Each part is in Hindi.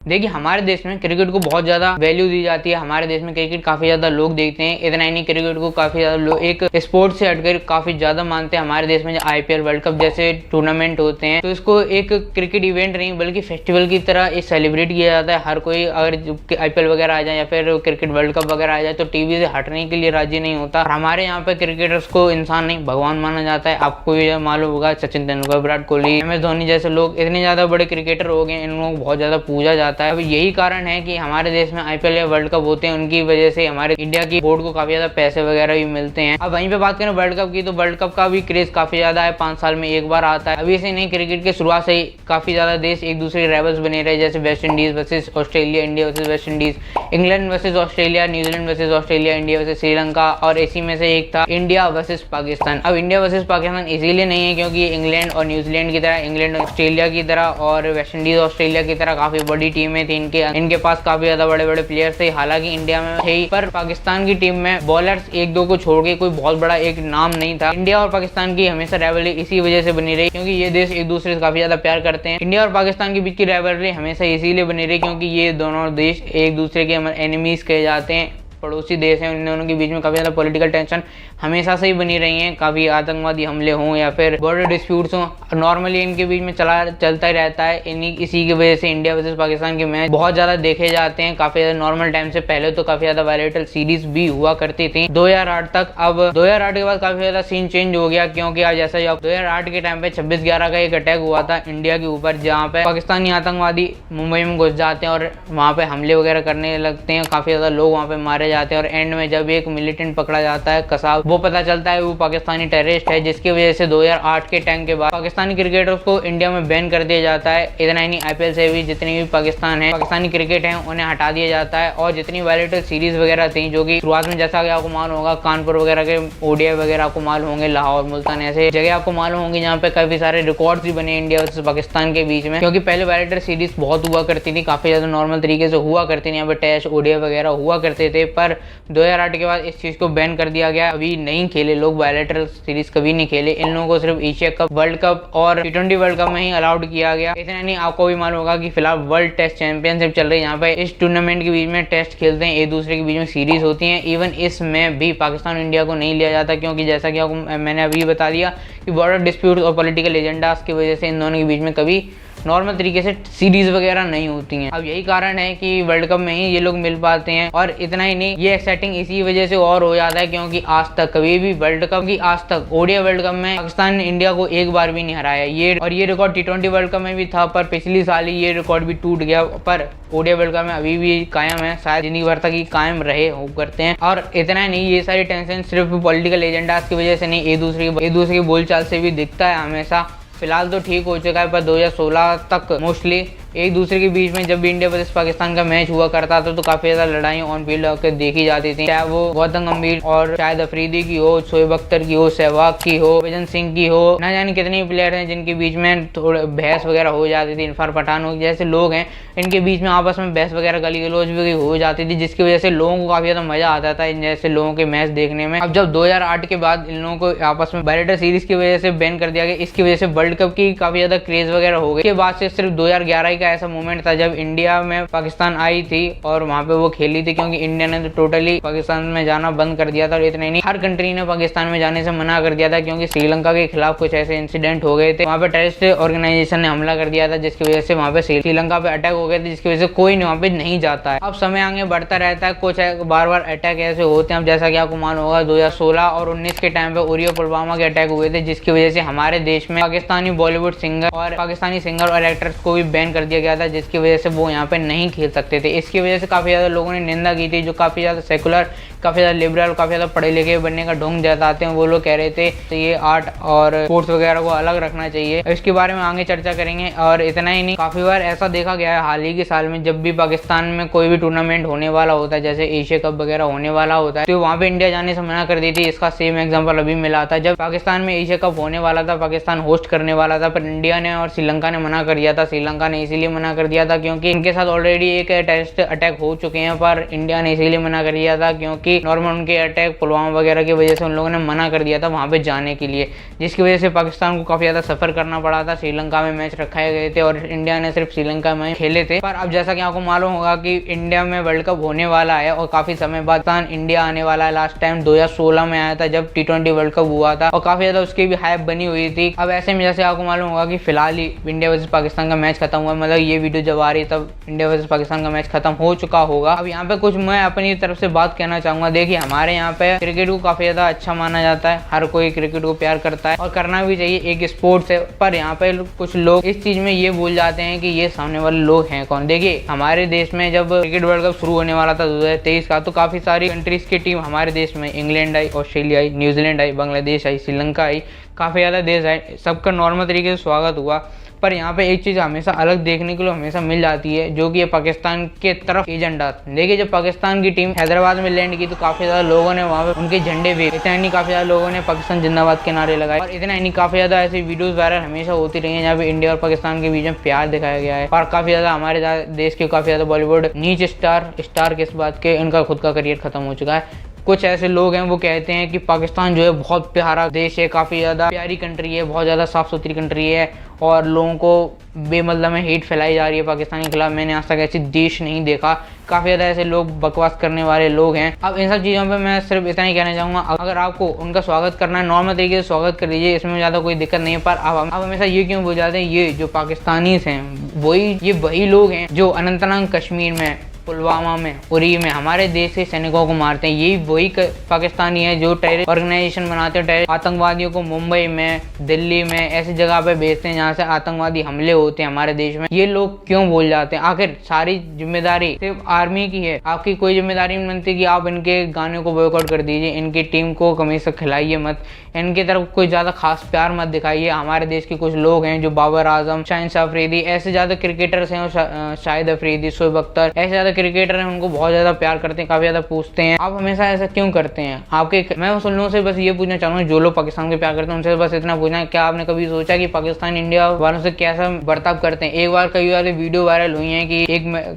देखिए हमारे देश में क्रिकेट को बहुत ज़्यादा वैल्यू दी जाती है। हमारे देश में क्रिकेट काफ़ी ज़्यादा लोग देखते हैं। इतना ही नहीं, क्रिकेट को काफ़ी ज़्यादा लोग एक स्पोर्ट से हटकर काफ़ी ज़्यादा मानते हैं। हमारे देश में जो आईपीएल वर्ल्ड कप जैसे टूर्नामेंट होते हैं तो इसको एक क्रिकेट इवेंट नहीं बल्कि फेस्टिवल की तरह एक सेलिब्रेट किया जाता है। हर कोई अगर आईपीएल वगैरह आ जाए या फिर क्रिकेट वर्ल्ड कप वगैरह आ जाए तो टीवी से हटने के लिए राजी नहीं होता। हमारे यहाँ पे क्रिकेटर्स को इंसान नहीं भगवान माना जाता है। आपको ये मालूम होगा, सचिन तेंदुलकर, विराट कोहली, MS धोनी जैसे लोग इतने ज़्यादा बड़े क्रिकेटर हो गए, इन लोगों को बहुत ज़्यादा पूजा जाता है। अब यही कारण है कि हमारे देश में आईपीएल या वर्ल्ड कप होते हैं, उनकी वजह से हमारे इंडिया की बोर्ड को काफी ज्यादा पैसे वगैरह भी मिलते हैं। अब वहीं पे बात करें वर्ल्ड कप की, तो वर्ल्ड कप का भी क्रेज काफी ज्यादा है, 5 साल में एक बार आता है। अभी से नहीं, क्रिकेट की शुरुआत से ही काफी ज्यादा देश एक दूसरे के राइवल्स बने रहे, जैसे West Indies versus Australia, India versus West Indies, England versus Australia, New Zealand versus Australia, India versus Sri Lanka, और इसी में से एक था इंडिया वर्सेस पाकिस्तान। अब इंडिया वर्सेस पाकिस्तान इसीलिए नहीं है क्योंकि इंग्लैंड और न्यूजीलैंड की तरह, इंग्लैंड ऑस्ट्रेलिया की तरह और वेस्ट इंडीज ऑस्ट्रेलिया की तरह काफी बड़ी टीमें थी। इनके पास काफी ज्यादा बड़े बड़े प्लेयर्स थे। हालांकि इंडिया में थे, पर पाकिस्तान की टीम में बॉलर्स एक दो को छोड़ के कोई बहुत बड़ा एक नाम नहीं था। इंडिया और पाकिस्तान की हमेशा राइवलरी इसी वजह से बनी रही क्योंकि ये देश एक दूसरे से काफी ज्यादा प्यार करते हैं। इंडिया और पाकिस्तान के बीच की राइवलरी हमेशा इसीलिए बनी रही क्योंकि ये दोनों देश एक दूसरे के एनिमीज कहे जाते हैं, पड़ोसी देश हैं। उन दोनों के बीच में काफी ज्यादा पॉलिटिकल टेंशन हमेशा से ही बनी रही है। काफी आतंकवादी हमले हों या फिर बॉर्डर डिस्प्यूट्स हों, नॉर्मली इनके बीच में चलता ही रहता है। इसी की वजह से इंडिया वर्सेस पाकिस्तान के मैच बहुत ज्यादा देखे जाते हैं। काफी ज्यादा नॉर्मल टाइम से पहले तो काफी ज्यादा वायलेटल सीरीज भी हुआ करती थी 2008 तक। अब 2008 के बाद काफी ज्यादा सीन चेंज हो गया क्योंकि आज जैसा 2008 के टाइम पे 26/11 का एक अटैक हुआ था इंडिया के ऊपर, जहाँ पे पाकिस्तानी आतंकवादी मुंबई में घुस जाते हैं और वहाँ पे हमले वगैरह करने लगते हैं। काफी ज्यादा लोग वहाँ पे मारे जाते हैं और एंड में जब एक मिलिटेंट पकड़ा जाता है, कसाब, वो पता चलता है वो पाकिस्तानी टेररिस्ट है, जिसकी वजह से 2008 के टाइम के बाद पाकिस्तानी क्रिकेटर्स को इंडिया में बैन कर दिया जाता है। इतना ही नहीं, आईपीएल से भी जितनी भी पाकिस्तानी क्रिकेट है उन्हें हटा दिया जाता है। और जितनी वायलेटल सीरीज वगैरह थी जो कि शुरुआत में, जैसा कि आपको मालूम होगा, कानपुर वगैरह के ओडीआई वगैरह आपको मालूम होंगे, लाहौर, मुल्तान, ऐसे जगह आपको मालूम होंगे जहाँ पे काफी सारे रिकॉर्ड्स भी बने इंडिया वर्सेस पाकिस्तान के बीच में। क्योंकि पहले वायलेटल सीरीज बहुत हुआ करती थी, काफी ज्यादा नॉर्मल तरीके से हुआ करती थी, यहाँ पे टेस्ट, ओडीआई वगैरह हुआ करते थे। पर 2008 के बाद इस चीज को बैन कर दिया गया। अभी नहीं खेले लोग बायलैटरल सीरीज, कभी नहीं खेले। इन लोगों को सिर्फ एशिया कप, वर्ल्ड कप और T20 वर्ल्ड कप में ही अलाउड किया गया। इतना नहीं, आपको भी मालूम होगा कि फिलहाल वर्ल्ड टेस्ट चैंपियनशिप चल रही है, यहाँ पे इस टूर्नामेंट के बीच में टेस्ट खेलते हैं, एक दूसरे के बीच में सीरीज होती है। इवन इसमें भी पाकिस्तान और इंडिया को नहीं लिया जाता क्योंकि जैसा कि आपको मैंने अभी बता दिया कि बॉर्डर डिस्प्यूट और पॉलिटिकल एजेंडास की वजह से इन दोनों के बीच में कभी नॉर्मल तरीके से सीरीज वगैरह नहीं होती हैं। अब यही कारण है कि वर्ल्ड कप में ही ये लोग मिल पाते हैं। और इतना ही नहीं, ये एक्साइटिंग इसी वजह से और हो जाता है क्योंकि आज तक कभी भी वर्ल्ड कप की, आज तक ओडीआई वर्ल्ड कप में पाकिस्तान ने इंडिया को एक बार भी नहीं हराया। ये रिकॉर्ड T20 वर्ल्ड कप में भी था, पर पिछली साल ही ये रिकॉर्ड भी टूट गया। पर ओडीआई वर्ल्ड कप में अभी भी कायम है, शायद जिंदगी भर तक ही कायम रहे हो करते हैं। और इतना ही नहीं, ये सारी टेंशन सिर्फ पॉलिटिकल एजेंडास की वजह से नहीं, एक दूसरे की बोलचाल से भी दिखता है हमेशा। फिलहाल तो ठीक हो चुका है, पर 2016 तक मोस्टली एक दूसरे के बीच में जब भी इंडिया वर्सेस पाकिस्तान का मैच हुआ करता था तो काफी ज्यादा लड़ाई ऑन फील्ड होकर देखी जाती थी, चाहे वो गौतम गंभीर और शायद अफरीदी की हो, शोएब अख्तर की हो, सहवाग की हो, हरभजन सिंह की हो, ना जाने कितने प्लेयर हैं जिनके बीच में थोड़ा बहस वगैरह हो जाती थी। इरफान पठान जैसे लोग हैं, इनके बीच में आपस में बहस वगैरह, गाली गलौज भी हो जाती थी, जिसकी वजह से लोगों को काफी ज्यादा मजा आता था इन जैसे लोगों के मैच देखने में। अब जब 2008 के बाद इन लोगों को आपस में बायलैटरल सीरीज की वजह से बैन कर दिया गया, इसकी वजह से वर्ल्ड कप की काफी ज्यादा क्रेज वगैरह हो गई। इसके बाद से सिर्फ 2011 का ऐसा मोमेंट था जब इंडिया में पाकिस्तान आई थी और वहां पे वो खेली थी, क्योंकि इंडिया ने तो टोटली पाकिस्तान में जाना बंद कर दिया था। और इतना ही नहीं, हर कंट्री ने पाकिस्तान में जाने से मना कर दिया था क्योंकि श्रीलंका के खिलाफ कुछ ऐसे इंसिडेंट हो गए थे। वहां पे टेररिस्ट ऑर्गेनाइजेशन ने हमला कर दिया था, जिसकी वजह से वहां पे श्रीलंका पे अटैक हो गए थे, जिसकी वजह से कोई वहां पे नहीं जाता है। अब समय आगे बढ़ता रहता है, कुछ बार बार अटैक ऐसे होते हैं। अब जैसा कि आपको मालूम होगा 2016 और 19 के टाइम पे उरी और पुलवामा के अटैक हुए थे, जिसकी वजह से हमारे देश में पाकिस्तानी बॉलीवुड सिंगर और पाकिस्तानी सिंगर और एक्टर्स को भी बैन कर दिया गया था, जिसकी वजह से वो यहाँ पे नहीं खेल सकते थे। इसकी वजह से काफी ज्यादा लोगों ने निंदा की थी, जो काफी ज्यादा सेकुलर, काफी ज्यादा लिबरल, काफी ज्यादा पढ़े लिखे बनने का ढोंग जताते हैं, वो लोग कह रहे थे तो ये आर्ट और स्पोर्ट्स वगैरह को अलग रखना चाहिए। इसके बारे में आगे चर्चा करेंगे। और इतना ही नहीं, काफी बार ऐसा देखा गया है हाल ही के साल में, जब भी पाकिस्तान में कोई भी टूर्नामेंट होने वाला होता है, जैसे एशिया कप वगैरह होने वाला होता है, तो वहाँ पे इंडिया जाने से मना कर दी थी। इसका सेम एग्जाम्पल अभी मिला था, जब पाकिस्तान में एशिया कप होने वाला था, पाकिस्तान होस्ट करने वाला था, पर इंडिया ने और श्रीलंका ने मना कर दिया था। श्रीलंका ने इसीलिए मना कर दिया था क्योंकि इनके साथ ऑलरेडी एक टेररिस्ट अटैक हो चुके हैं, पर इंडिया ने इसीलिए मना कर दिया था क्योंकि कि नॉर्मल उनके अटैक पुलवामा वगैरह की वजह से उन लोगों ने मना कर दिया था वहाँ पे जाने के लिए, जिसकी वजह से पाकिस्तान को काफ़ी ज़्यादा सफ़र करना पड़ा था। श्रीलंका में मैच रखाए गए थे और इंडिया ने सिर्फ श्रीलंका में खेले थे। पर अब जैसा कि आपको मालूम होगा कि इंडिया में वर्ल्ड कप होने वाला है और काफ़ी समय बाद इंडिया आने वाला है। लास्ट टाइम 2016 में आया था जब T20 वर्ल्ड कप हुआ था और काफ़ी ज़्यादा उसकी भी हाइप बनी हुई थी। अब ऐसे में जैसे आपको मालूम होगा कि फिलहाल ही इंडिया वर्सेस पाकिस्तान का मैच खत्म हुआ, मतलब ये वीडियो जब आ रही तब इंडिया वर्सेस पाकिस्तान का मैच खत्म हो चुका होगा। अब यहाँ पे कुछ मैं अपनी तरफ से बात कहना चाहूँगा। देखिए हमारे यहाँ पे क्रिकेट को काफ़ी ज़्यादा अच्छा माना जाता है, हर कोई क्रिकेट को प्यार करता है और करना भी चाहिए, एक स्पोर्ट्स है। पर यहाँ पे कुछ लोग इस चीज़ में ये भूल जाते हैं कि ये सामने वाले लोग हैं कौन। देखिए हमारे देश में जब क्रिकेट वर्ल्ड कप शुरू होने वाला था 2023 का, तो काफ़ी सारी कंट्रीज़ की टीम हमारे देश में, इंग्लैंड आई, ऑस्ट्रेलिया आई, न्यूजीलैंड आई, बांग्लादेश आई, श्रीलंका आई, काफ़ी ज़्यादा देश आए, सबका नॉर्मल तरीके से स्वागत हुआ। पर यहाँ पे एक चीज़ हमेशा अलग देखने के लिए हमेशा मिल जाती है, जो कि ये पाकिस्तान के तरफ एजेंडा। देखिए जब पाकिस्तान की टीम हैदराबाद में लैंड की तो काफ़ी ज़्यादा लोगों ने वहाँ पे उनके झंडे भी, इतना नहीं काफ़ी ज़्यादा लोगों ने पाकिस्तान जिंदाबाद के नारे लगाए और इतना नहीं काफ़ी ज़्यादा ऐसी वीडियोज़ वायरल हमेशा होती रही हैं जहाँ पे इंडिया और पाकिस्तान के बीच में प्यार दिखाया गया है। और काफ़ी ज़्यादा हमारे देश के काफ़ी ज़्यादा बॉलीवुड नीच स्टार किस बात के, उनका खुद का करियर खत्म हो चुका है। कुछ ऐसे लोग हैं वो कहते हैं कि पाकिस्तान जो है बहुत प्यारा देश है, काफ़ी ज़्यादा प्यारी कंट्री है, बहुत ज़्यादा साफ़ सुथरी कंट्री है और लोगों को बेमतलब में हेट फैलाई जा रही है पाकिस्तान के खिलाफ। मैंने आज तक ऐसी देश नहीं देखा। काफ़ी ज़्यादा ऐसे लोग बकवास करने वाले लोग हैं। अब इन सब चीज़ों पे मैं सिर्फ इतना ही कहना चाहूँगा, अगर आपको उनका स्वागत करना है नॉर्मल तरीके से स्वागत कर लीजिए, इसमें ज़्यादा कोई दिक्कत नहीं है। पर अब हमेशा ये क्यों बोल जाते हैं, ये जो पाकिस्तानीज़ हैं ये वही लोग हैं जो अनंतनाग कश्मीर में, पुलवामा में, उरी में हमारे देश के सैनिकों को मारते हैं। यही वही पाकिस्तानी है जो टेररिस्ट ऑर्गेनाइजेशन बनाते हैं, टेररिस्ट आतंकवादियों को मुंबई में, दिल्ली में, ऐसी जगह पे भेजते हैं जहाँ से आतंकवादी हमले होते हैं हमारे देश में। ये लोग क्यों बोल जाते हैं? आखिर सारी जिम्मेदारी सिर्फ आर्मी की है, आपकी कोई जिम्मेदारी नहीं बनती कि आप इनके गाने को बॉयकॉट कर दीजिए, इनकी टीम को कमी से खिलाइए मत, इनकी तरफ कोई ज़्यादा खास प्यार मत दिखाइए। हमारे देश के कुछ लोग हैं जो बाबर आजम, शाहिन अफरीदी, ऐसे ज़्यादा क्रिकेटर्स हैं, शाहिद अफरीदी, शोएब अख्तर, ऐसे ज़्यादा क्रिकेटर हैं, उनको बहुत ज़्यादा प्यार करते हैं, काफ़ी ज़्यादा पूछते हैं आप हमेशा ऐसा क्यों करते हैं। मैं उन लोगों से बस ये पूछना चाहूँगा जो लोग पाकिस्तान को प्यार करते हैं, उनसे बस इतना पूछना है, क्या आपने कभी सोचा कि पाकिस्तान इंडिया वालों से कैसा बर्ताव करते हैं? एक बार कई बार वीडियो वायरल हुई है कि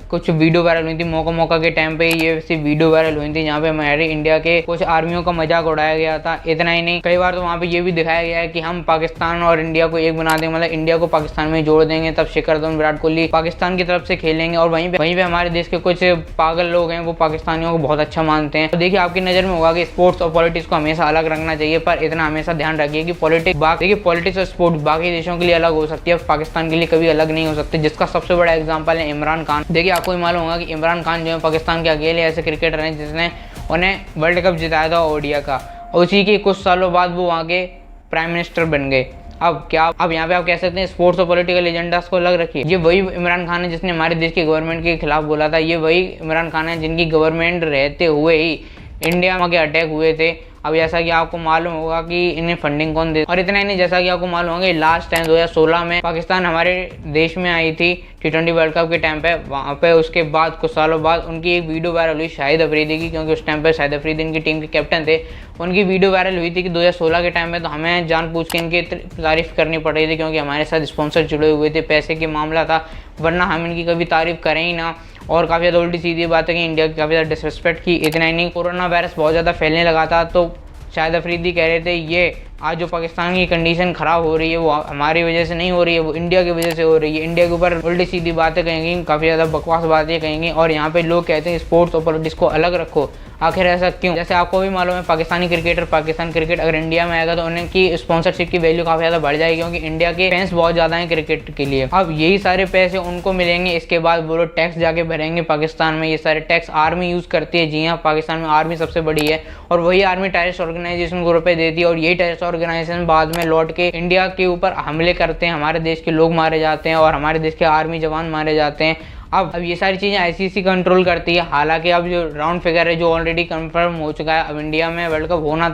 कुछ वीडियो वायरल हुई थी मौका के टाइम पे, ये ऐसी वीडियो वायरल हुई थी जहाँ पे हमारे इंडिया के कुछ आर्मियों का मजाक उड़ाया गया था। इतना ही नहीं, कई बार तो वहाँ पे ये भी दिखाया गया है कि हम पाकिस्तान और इंडिया को एक बना देंगे, मतलब इंडिया को पाकिस्तान में जोड़ देंगे, तब शिखर धवन, विराट कोहली पाकिस्तान की तरफ से खेलेंगे और वहीं पे हमारे देश के कुछ पागल लोग हैं वो पाकिस्तानियों को बहुत अच्छा मानते हैं। तो देखिए आपकी नज़र में होगा कि स्पोर्ट्स और पॉलिटिक्स को हमेशा अलग रखना चाहिए, पर इतना हमेशा ध्यान रखिए कि पॉलिटिक्स और स्पोर्ट्स बाकी देशों के लिए अलग हो सकती है, पाकिस्तान के लिए कभी अलग नहीं हो सकती, जिसका सबसे बड़ा एग्जाम्पल है इमरान खान। देखिए आपको भी मालूम होगा कि इमरान खान जो है पाकिस्तान के अकेले ऐसे क्रिकेटर हैं जिसने उन्हें वर्ल्ड कप जिताया था ओडिया का, उसी के कुछ सालों बाद वो वहाँ के प्राइम मिनिस्टर बन गए। अब यहाँ पे आप कह सकते हैं स्पोर्ट्स और पॉलिटिकल एजेंडास को अलग रखिए। ये वही इमरान खान है जिसने हमारे देश की गवर्नमेंट के खिलाफ बोला था, ये वही इमरान खान है जिनकी गवर्नमेंट रहते हुए ही इंडिया के अटैक हुए थे। अब जैसा कि आपको मालूम होगा कि इन्हें फंडिंग कौन दे, और इतना ही नहीं, जैसा कि आपको मालूम होगा लास्ट टाइम 2016 में पाकिस्तान हमारे देश में आई थी T20 वर्ल्ड कप के टाइम पे, वहाँ पे उसके बाद कुछ सालों बाद उनकी एक वीडियो वायरल हुई शाहिद अफरीदी की, क्योंकि उस टाइम पे शाहिद अफरीदी इनकी टीम के कैप्टन थे। उनकी वीडियो वायरल हुई थी कि 2016 के टाइम में तो हमें जान पूछ के इनकी तारीफ़ करनी पड़ रही थी, क्योंकि हमारे साथ स्पॉन्सर जुड़े हुए थे, पैसे के मामला था, वरना हम इनकी कभी तारीफ़ करें ही ना। और काफ़ी ज़्यादा उल्टी सीधी बात है कि इंडिया की काफ़ी ज़्यादा डिसरिस्पेक्ट की। इतना ही नहीं, कोरोना वायरस बहुत ज़्यादा फैलने लगा था तो शाहिद अफरीदी कह रहे थे ये आज जो पाकिस्तान की कंडीशन ख़राब हो रही है वो हमारी वजह से नहीं हो रही है, वो इंडिया की वजह से हो रही है। इंडिया के ऊपर उल्टी सीधी बातें कहेंगी, काफ़ी ज़्यादा बकवास बातें कहेंगी, और यहाँ पे लोग कहते हैं स्पोर्ट्स और पॉलिटिक्स को अलग रखो। आखिर ऐसा क्यों? जैसे आपको भी मालूम है पाकिस्तान क्रिकेट अगर इंडिया में आएगा तो उनकी स्पॉन्सरशिप की वैल्यू काफ़ी ज़्यादा बढ़ जाएगी, क्योंकि इंडिया के फैंस बहुत ज़्यादा हैं क्रिकेट के लिए। अब यही सारे पैसे उनको मिलेंगे, इसके बाद वो लोग टैक्स जाके भरेंगे पाकिस्तान में। ये सारे टैक्स आर्मी यूज़ करती है। जी हाँ, पाकिस्तान में आर्मी सबसे बड़ी है और वही आर्मी टेररिस्ट ऑर्गेनाइजेशन को रुपए देती है, और यही टेररिस्ट ऑर्गेनाइजेशन बाद में लौट के इंडिया के ऊपर हमले करते हैं, हमारे देश के लोग मारे जाते हैं और हमारे देश के आर्मी जवान मारे जाते हैं। अब ये सारी चीज़ें ICC कंट्रोल करती है। हालांकि अब जो राउंड फिगर है जो ऑलरेडी कंफर्म हो चुका है, अब इंडिया में वर्ल्ड कप होना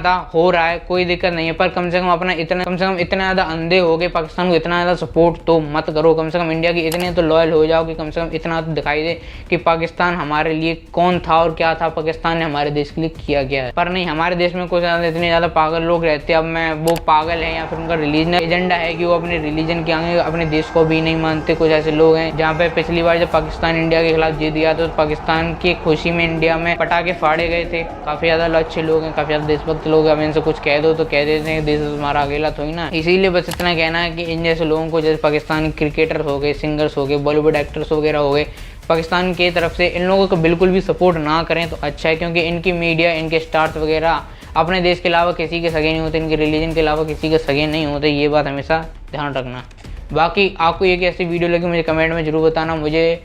था हो रहा है, कोई दिक्कत नहीं है। पर कम से कम इतना ज़्यादा अंधे हो गए, पाकिस्तान को इतना ज़्यादा सपोर्ट तो मत करो। कम से कम इंडिया की इतने तो लॉयल हो जाओ कि कम से कम इतना तो दिखाई दे कि पाकिस्तान हमारे लिए कौन था और क्या था, पाकिस्तान ने हमारे देश के लिए किया गया है। पर नहीं, हमारे देश में कुछ इतने ज़्यादा पागल लोग रहते हैं। अब मैं वो पागल है या फिर उनका रिलीजनल एजेंडा है कि वो अपने रिलीजन के आगे अपने देश को भी नहीं मानते। कुछ ऐसे लोग हैं जहाँ पे पिछली बार जब पाकिस्तान इंडिया के खिलाफ जीत गया तो पाकिस्तान की खुशी में इंडिया में पटाखे फाड़े गए थे। काफ़ी ज़्यादा अच्छे लोग हैं, काफ़ी ज़्यादा देशभक्त लोग हैं। अब इनसे कुछ कह दो तो कह देते हैं देश तुम्हारा अकेला थोड़ी ना। इसीलिए बस इतना कहना है कि इन जैसे लोगों को, जैसे पाकिस्तानी क्रिकेटर हो गए, सिंगर्स हो गए, बॉलीवुड एक्टर्स वगैरह हो गए, पाकिस्तान की तरफ से इन लोगों को बिल्कुल भी सपोर्ट ना करें तो अच्छा है, क्योंकि इनकी मीडिया, इनके स्टार्स वगैरह अपने देश के अलावा किसी के सगे नहीं होते, इनके रिलीजन के अलावा किसी के सगे नहीं होते। ये बात हमेशा ध्यान रखना। बाकी आपको ये कैसी वीडियो लगी मुझे कमेंट में ज़रूर बताना। मुझे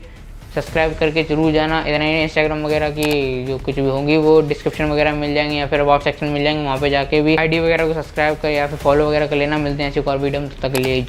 सब्सक्राइब करके जरूर जाना। इतना ही इंस्टाग्राम वगैरह की जो कुछ भी होंगी वो डिस्क्रिप्शन वगैरह मिल जाएंगी या फिर अबाउट सेक्शन मिल जाएंगे, वहाँ पे जाके भी आईडी वगैरह को सब्सक्राइब कर या फिर फॉलो वगैरह कर लेना। मिलते हैं ऐसी और वीडियो में, तब तक के लिए।